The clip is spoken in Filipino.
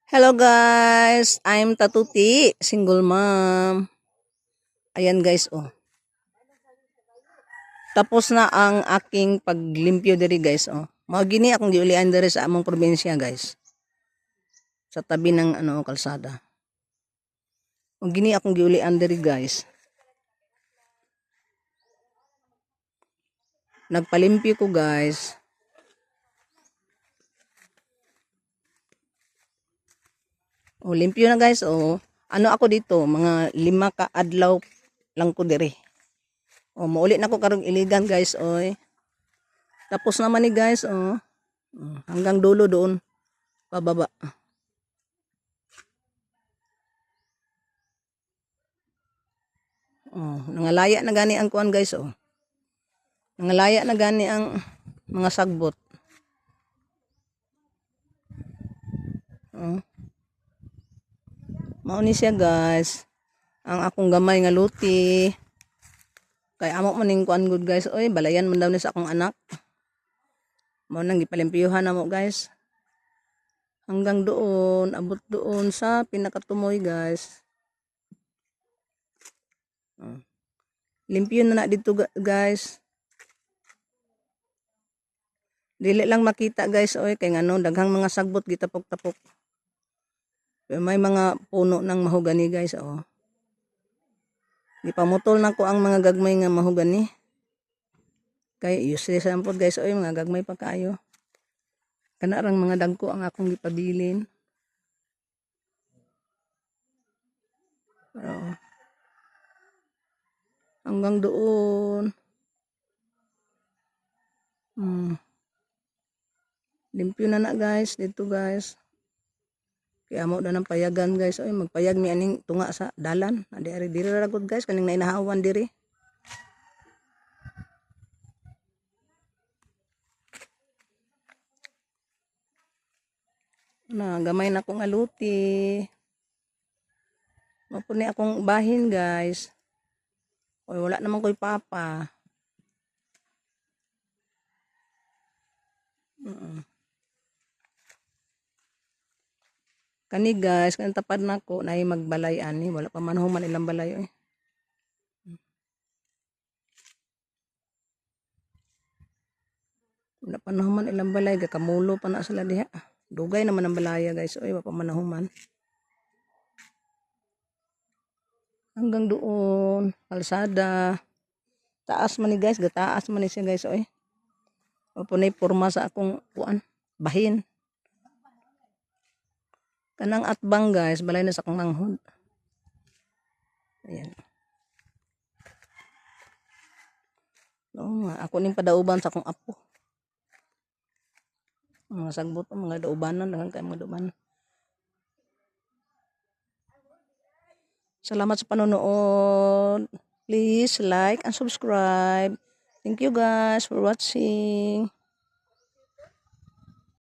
Hello guys, I'm Tatuti, single mom. Ayan guys, oh. Tapos na ang aking paglimpyo diri guys, oh. Mao gini akong giulian diri sa among probinsya guys. Sa tabi ng kalsada. Mao gini akong giulian diri guys. Nagpalimpyo ko guys. Oh, limpyo na guys, oh. Ano ako dito, mga 5 ka adlaw lang ko diri. Oh, mauli na ko karong iligan guys, oy. Tapos naman ni guys, oh. Hanggang dulo doon pababa. Oh, nangalaya na gani ang kuan guys, oh. Nangalaya na gani ang mga sagbot. Oh. Mao ni siya guys. Ang akong gamay nga luti. Kay amo man ning kuan good guys. Oy, balayan man daw ni sa akong anak. Mao nang gipalimpyuhan namo guys. Hanggang doon, abot doon sa pinakatumoy guys. Oh. Limpyo na dito guys. Dili lang makita guys, oy, kay ngano daghang mga sagbot gitapok-tapok. May mga puno ng mahogani guys, oh. Gipamutol na ko ang mga gagmay nga mahogani. Kay useless lang po guys, oy, mga gagmay pa kayo. Kana rang mga dagko ang akong gipabilin. Oh. Hanggang doon. Limpyo na guys, dito guys. Kaya amo na ng payagan guys. Oy, magpayag mi aning tunga sa dalan. Adi-ari diri ra gud guys, kaning nainahawan diri. Na gamay na akong aluti. Mapo ni akong bahin guys. Oy, wala naman ko'y papa. Kani guys, kanang tapad nako na magbalay ani, wala pa man human ilang balay oy. Wala pa nahuman ilang balay, gakamulo pa na sila diha. Dugay naman ang balaya guys, oy, wala pa man nahuman. Hanggang doon, kalsada. Taas man ni guys, gataas man ni siya guys, oy. Mapunay porma sa akong kuan, bahin. Kanang atbang guys, balay na sa akong manghod. Ayan. No, ako ning padauban sa akong apo. Mga sagbot, mga daubanan, daghang kay mga daubanan. Salamat sa panonood. Please like and subscribe. Thank you guys for watching.